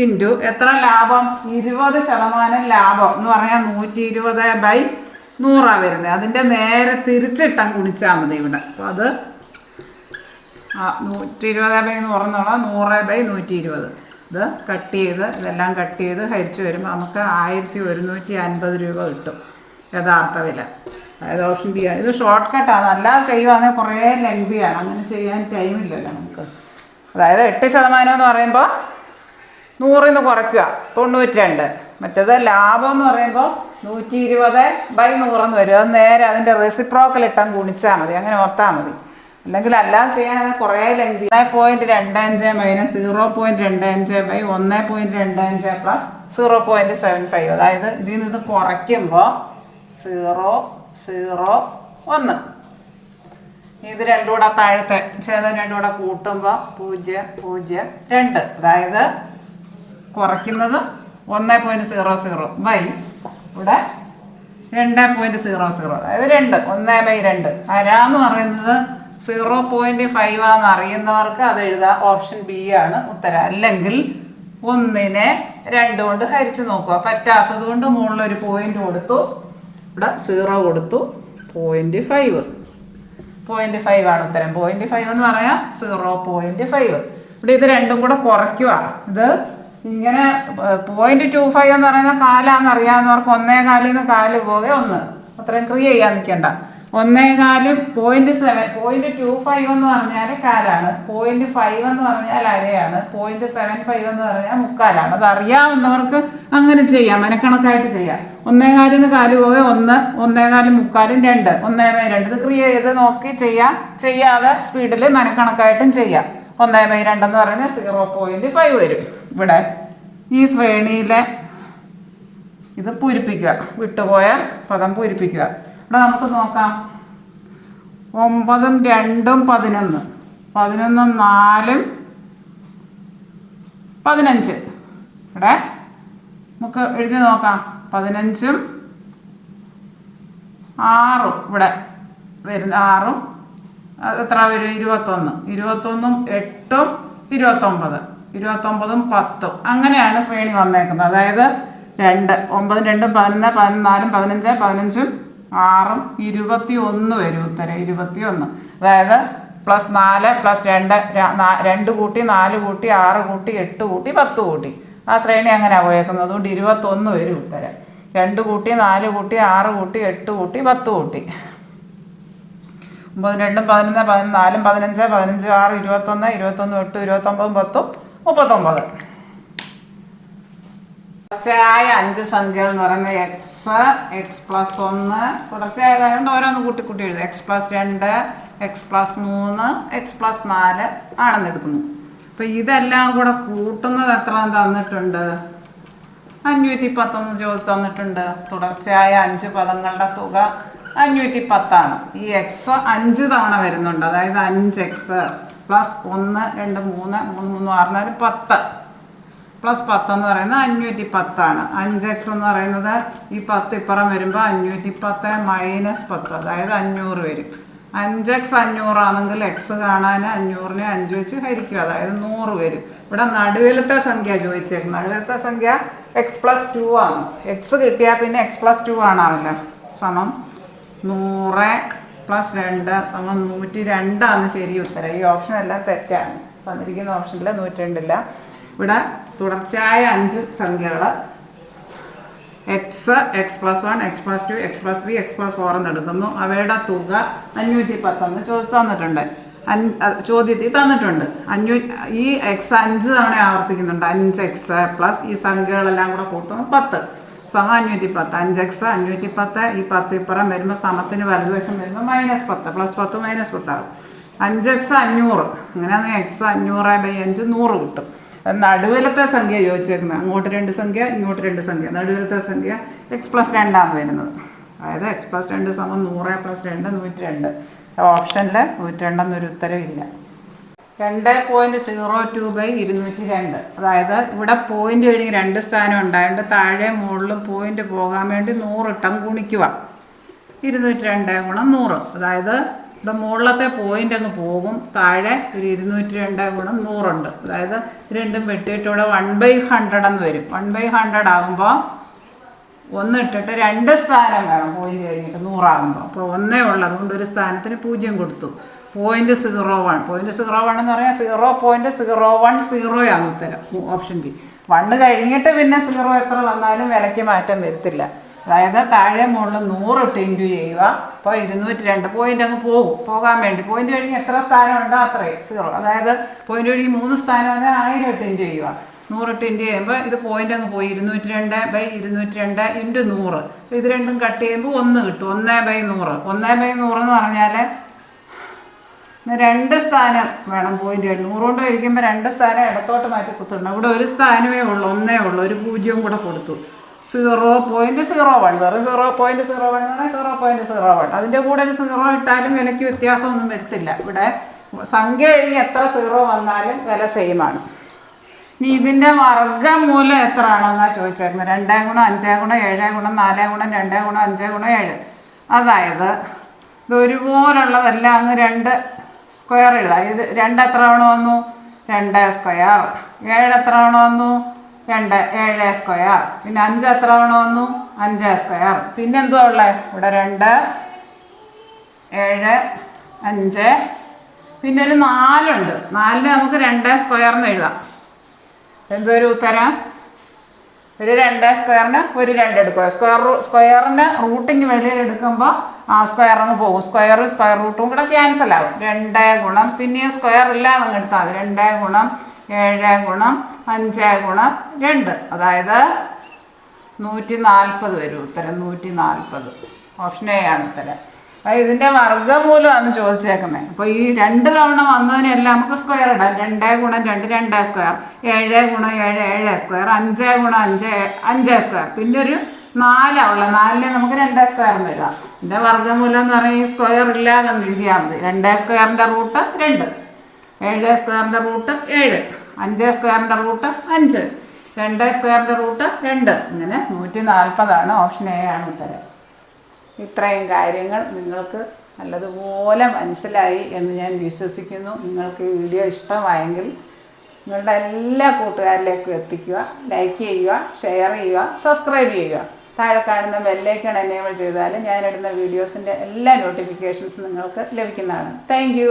ഇൻറ്റു എത്ര ലാഭം? 20% ലാഭം എന്ന് പറഞ്ഞാൽ 120/100 വരുന്നത്. അതിൻ്റെ നേരെ തിരിച്ചിട്ടം ഗുണിച്ചാൽ മതി ഇവിടെ. അപ്പോൾ അത് 120/100 100/120. ഇത് കട്ട് ചെയ്ത് ഇതെല്ലാം കട്ട് ചെയ്ത് ഹരിച്ച് വരുമ്പോൾ നമുക്ക് 1150 രൂപ കിട്ടും യഥാർത്ഥ വില. അതായത് ഓപ്ഷൻ ബി ആണ്. ഇത് ഷോർട്ട് കട്ടാണ്. അല്ലാതെ ചെയ്യുവാണെങ്കിൽ കുറേ ലെങ്തിയാണ്. അങ്ങനെ ചെയ്യാൻ ടൈമില്ലല്ലോ നമുക്ക്. അതായത് 8% എന്ന് പറയുമ്പോൾ 100 നിന്ന് കുറയ്ക്കുക 92. മറ്റേത് ലാഭം എന്ന് പറയുമ്പോൾ 120/100 എന്ന് വരും. അത് നേരെ അതിൻ്റെ റെസിപ്രോക്കൽ ഇട്ടാൽ ഗുണിച്ചാൽ മതി. അങ്ങനെ ഓർത്താൽ മതി. അല്ലെങ്കിൽ അല്ലാതെ ചെയ്യാൻ കുറേ ലെങ്തി. 1.25 - 0.25/1.25 + 0.75. അതായത് ഇതിൽ നിന്ന് കുറയ്ക്കുമ്പോൾ 0 0 1. ഇത് രണ്ടും കൂടെ താഴത്തെ ഛേദം രണ്ടും കൂടെ കൂട്ടുമ്പോൾ 0 0 2. അതായത് കുറയ്ക്കുന്നത് 1.00 ഇവിടെ 2.00. അതായത് 2 1/2. അരാന്ന് പറയുന്നത് 0.5 ആണെന്ന് അറിയുന്നവർക്ക് അത് എഴുതാം. ഓപ്ഷൻ ബി ആണ് ഉത്തരം. അല്ലെങ്കിൽ 1നെ 2 കൊണ്ട് ഹരിച്ച് നോക്കുക. പറ്റാത്തത് കൊണ്ട് മുകളിലൊരു പോയിന്റ് കൊടുത്തു, ഇവിടെ 0 കൊടുത്തു. 0.5 ആണ് ഉത്തരം. 0.5 എന്ന് പറയാം 0.5. ഇവിടെ ഇത് രണ്ടും കൂടെ കുറയ്ക്കുക. ഇത് ഇങ്ങനെ 0.25 എന്ന് പറയുന്ന കാലാന്ന് അറിയാവുന്നവർക്ക് 1.25 നിന്ന് 4 പോകെ 1. അത്രയും ക്രിയ ചെയ്യാൻ നിൽക്കണ്ട. 1.25 0.25 എന്ന് പറഞ്ഞാൽ കാലാണ്. 0.5 എന്ന് പറഞ്ഞാൽ അരയാണ്. 0.75 എന്ന് പറഞ്ഞാൽ മുക്കാലാണ്. അത് അറിയാവുന്നവർക്ക് അങ്ങനെ ചെയ്യാം, മനക്കണക്കായിട്ട് ചെയ്യാം. 1.25 നിന്ന് 4 പോകെ 1, 1.25 മുക്കാലും 2, 1/2. ഇത് ക്രിയ ചെയ്ത് നോക്കി ചെയ്യാം. ചെയ്യാതെ സ്പീഡിൽ മനക്കണക്കായിട്ടും ചെയ്യാം. 1/2 എന്ന് പറയുന്നത് 0.5 വരും. ഇവിടെ ഈ ശ്രേണിയിലെ ഇത് പൂരിപ്പിക്കുക. വിട്ടുപോയ പദം പൂരിപ്പിക്കുക. ഇവിടെ നമുക്ക് നോക്കാം. 9 2 11, 11 4 15. ഇവിടെ നമുക്ക് എഴുതി നോക്കാം. 15ഉം 6ഉം ഇവിടെ വരുന്ന 6ഉം എത്ര വരും? 21. 21ഉം 8ഉം 29, 29ഉം 10. അങ്ങനെയാണ് ശ്രേണി വന്നേക്കുന്നത്. അതായത് 2 9 2 11 14 15 15ഉം 6ഉം 21 വരും ഉത്തരം. 21. അതായത് +4 +2 2 കൂട്ടി 4 കൂട്ടി 6 കൂട്ടി 8 കൂട്ടി 10 കൂട്ടി. ആ ശ്രേണി അങ്ങനെയാണ് പോയേക്കുന്നത്. അതുകൊണ്ട് 21 വരും ഉത്തരം. 2 കൂട്ടി 4 കൂട്ടി 6 കൂട്ടി 8 കൂട്ടി 10 കൂട്ടി. 9 2 11 14 15 15 6 21 21 8 29 10 39. തുടർച്ചയായ 5 സംഖ്യകൾ എന്ന് പറയുന്നത് x + 1 തുടർച്ചയായതായതുകൊണ്ട് ഓരോന്ന് കൂട്ടി കൂട്ടി എഴുതും. x + 2 x + 3 x + 4 ആണെന്ന് എടുക്കുന്നു. അപ്പൊ ഇതെല്ലാം കൂടെ കൂട്ടുന്നത് എത്ര തന്നിട്ടുണ്ട്? 510 ചോദിച്ച് തന്നിട്ടുണ്ട്. തുടർച്ചയായ 5 പദങ്ങളുടെ തുക 510 ഈ x 5 തവണ വരുന്നുണ്ട്. അതായത് 5x + 1 2 3 3 3 6 10 + 10 എന്ന് പറയുന്നത് 510. 5x എന്ന് പറയുന്നത് ഈ 10 ഇപ്പുറം വരുമ്പോൾ 510 - 10 അതായത് 500 വരും. 5x 500 ആണെങ്കിൽ എക്സ് കാണാൻ 500നെ 5 വെച്ച് ഹരിക്കുക, അതായത് 100 വരും. ഇവിടെ നടുവിലത്തെ സംഖ്യ ചോദിച്ചേക്കുന്നത്. നടുവിലത്തെ സംഖ്യ x+2 ആണ്. എക്സ് കിട്ടിയാൽ പിന്നെ x+2 ആണാവില്ല. സമം 100 + 2 സമം 102 ആണ് ശരി ഉത്തരം. ഈ ഓപ്ഷൻ എല്ലാം തെറ്റാണ്. തന്നിരിക്കുന്ന ഓപ്ഷനിൽ 102 ഇല്ല. ഇവിടെ തുടർച്ചയായ 5 സംഖ്യകൾ X, x+1, x+2, x+3, x+4 എന്നെടുക്കുന്നു. അവയുടെ തുക 510 തന്നിട്ടുണ്ട്. ചോദ്യത്തിൽ തന്നിട്ടുണ്ട്. ഈ എക്സ് 5 തവണ ആവർത്തിക്കുന്നുണ്ട്. 5x പ്ലസ് ഈ സംഖ്യകളെല്ലാം കൂടെ കൂട്ടുമ്പോൾ 10 സമം 510. 5x 510. ഈ 10 ഇപ്പുറം വരുമ്പോൾ സമത്തിന് വലതുവശം വരുമ്പോൾ -10 +10 -10 ആകും. 5x 500. അങ്ങനെയാണെങ്കിൽ x 500/5 100 കിട്ടും. നടുവിലത്തെ സംഖ്യ ചോദിച്ചേക്കുന്നത്. അങ്ങോട്ട് 2 സംഖ്യ, ഇങ്ങോട്ട് 2 സംഖ്യ. നടുവിലത്തെ സംഖ്യ x+2 ആണ് വരുന്നത്. അതായത് x+2 സമം 100 + 2 102. ഓപ്ഷനിൽ 102 എന്നൊരു ഉത്തരവില്ല. 2.02/202. അതായത് ഇവിടെ പോയിന്റ് കഴിഞ്ഞ് 2 സ്ഥാനം ഉണ്ടായതുകൊണ്ട് താഴെ മുകളിലും പോയിന്റ് പോകാൻ വേണ്ടി 100 ഇട്ടം ഗുണിക്കുക. 202 × 100. അതായത് ഇവിടെ മുകളിലത്തെ പോയിന്റ് അങ്ങ് പോകും. താഴെ ഒരു 202 × 100 ഉണ്ട്. അതായത് രണ്ടും വെട്ടിയിട്ട് ഇവിടെ 1/100 എന്ന് വരും. 1/100 ആകുമ്പോൾ 1 ഇട്ടിട്ട് 2 സ്ഥാനം വേണം പോയിന്റ് കഴിഞ്ഞിട്ട് 100 ആകുമ്പോൾ. അപ്പോൾ 1 ഉള്ളത് കൊണ്ട് ഒരു സ്ഥാനത്തിന് 0 കൊടുത്തു. 0.01. 0.01 എന്ന് പറഞ്ഞാൽ 0.010 ആണ് ഉത്തരം. Option B. 1 കഴിഞ്ഞിട്ട് പിന്നെ 0 എത്ര വന്നാലും വിലയ്ക്ക് മാറ്റം വരുത്തില്ല. അതായത് താഴെ മുകളിൽ 100 ഇട്ട് ഇൻറ്റു ചെയ്യുക. അപ്പോൾ 202 പോയിന്റ് അങ്ങ് പോകാൻ വേണ്ടി പോയിന്റ് കഴിഞ്ഞ് എത്ര സ്ഥാനം ഉണ്ടോ അത്രയും 0. അതായത് പോയിന്റ് കഴിഞ്ഞ് 3 സ്ഥാനം വന്നാൽ 1000 ഇട്ട് ഇൻറ്റു ചെയ്യുക. 100 ഇട്ട് ഇൻറ്റു ചെയ്യുമ്പോൾ ഇത് പോയിന്റ് അങ്ങ് പോയി. 202/202 × 100. ഇത് രണ്ടും കട്ട് ചെയ്യുമ്പോൾ 1 കിട്ടും. 1/100. 1/100 എന്ന് പറഞ്ഞാൽ 2 സ്ഥാനം വേണം പോയിന്റ്. 100 കൊണ്ട് കഴിക്കുമ്പോൾ 2 സ്ഥാനം ഇടത്തോട്ട് മാറ്റി കുത്തുണ്ട്. ഇവിടെ ഒരു സ്ഥാനമേ ഉള്ളൂ, 1 ഉള്ളൂ. ഒരു 0 കൂടെ കൊടുത്തു. 0.01. വെറും 0.01 എന്ന് പറഞ്ഞാൽ 0.01. അതിൻ്റെ കൂടെ ഒരു 0 ഇട്ടാലും വിലയ്ക്ക് വ്യത്യാസമൊന്നും വരുത്തില്ല. ഇവിടെ സംഖ്യ കഴിഞ്ഞ് എത്ര 0 വന്നാലും വില സെയിമാണ്. ഇനി ഇതിൻ്റെ വർഗ്ഗമൂലം എത്ര ആണെന്നാണ് ചോദിച്ചേക്കുന്നത്. 2 × 5 × 7 × 4 × 2 × 5 × 7. അതായത് ഇത് ഒരുപോലുള്ളതെല്ലാം അങ്ങ് 2 സ്ക്വയർ എഴുതാം. ഇത് 2 എത്ര തവണ വന്നു? 2 സ്ക്വയർ. 7 എത്ര തവണ വന്നു? 2 7 സ്ക്വയർ. പിന്നെ 5 എത്ര തവണ വന്നു? 5 സ്ക്വയർ. പിന്നെ എന്തുവാ ഉള്ളത്? ഇവിടെ 2 7 5. പിന്നെ ഒരു 4 ഉണ്ട്. 4 നമുക്ക് 2 സ്ക്വയർ എന്ന് എഴുതാം. എന്തൊരു ഉത്തരം? ഒരു 2 സ്ക്വയറിന് ഒരു 2 എടുക്കുക. സ്ക്വയറിന് റൂട്ടിങ് വെളിയിൽ എടുക്കുമ്പോൾ സ്ക്വയർ അങ്ങ് പോകും. സ്ക്വയറും സ്ക്വയർ റൂട്ടും കൂടെ ക്യാൻസൽ ആകും. 2 ഗുണം പിന്നെ സ്ക്വയർ ഇല്ലാതെ അങ്ങ് എടുത്താൽ മതി. 2 ഗുണം 7 ഗുണം 5 ഗുണം 2. അതായത് 140 വരും ഉത്തരം. 140. ഓപ്ഷൻ എ ആണ് ഉത്തരം. അപ്പോൾ ഇതിൻ്റെ വർഗ്ഗമൂലമാണ് ചോദിച്ചേക്കുന്നത്. അപ്പോൾ ഈ 2 തവണ വന്നതിനെല്ലാം നമുക്ക് സ്ക്വയർ ഇടാം. 2 ഗുണം 2 2 സ്ക്വയർ. 7 ഗുണം 7 7 സ്ക്വയർ. 5 ഗുണം 5 5 സ്ക്വയർ. പിന്നെ ഒരു 4 ഉള്ളത്. 4 നമുക്ക് 2 സ്ക്വയർ എന്ന് എഴുതാം. ഇതിൻ്റെ വർഗ്ഗമൂലം എന്ന് പറഞ്ഞാൽ ഈ സ്ക്വയർ ഇല്ലാതെ എഴുതിയാൽ മതി. 2 സ്ക്വയറിൻ്റെ റൂട്ട് 2. 7 സ്ക്വയറിൻ്റെ റൂട്ട് 7. 5 സ്ക്വയറിൻ്റെ റൂട്ട് 5. 2 സ്ക്വയറിൻ്റെ റൂട്ട് 2. ഇങ്ങനെ 140 ഓപ്ഷൻ എ ആണ് ഉത്തരം. ഇത്രയും കാര്യങ്ങൾ നിങ്ങൾക്ക് നല്ലതുപോലെ മനസ്സിലായി എന്ന് ഞാൻ വിശ്വസിക്കുന്നു. നിങ്ങൾക്ക് ഈ വീഡിയോ ഇഷ്ടമായെങ്കിൽ നിങ്ങളുടെ എല്ലാ കൂട്ടുകാരിലേക്കും എത്തിക്കുക. ലൈക്ക് ചെയ്യുക, ഷെയർ ചെയ്യുക, സബ്സ്ക്രൈബ് ചെയ്യുക. താഴെ കാണുന്ന ബെല്ലൈക്കൺ എനേബിൾ ചെയ്താൽ ഞാനിടുന്ന വീഡിയോസിൻ്റെ എല്ലാ നോട്ടിഫിക്കേഷൻസും നിങ്ങൾക്ക് ലഭിക്കുന്നതാണ്. താങ്ക്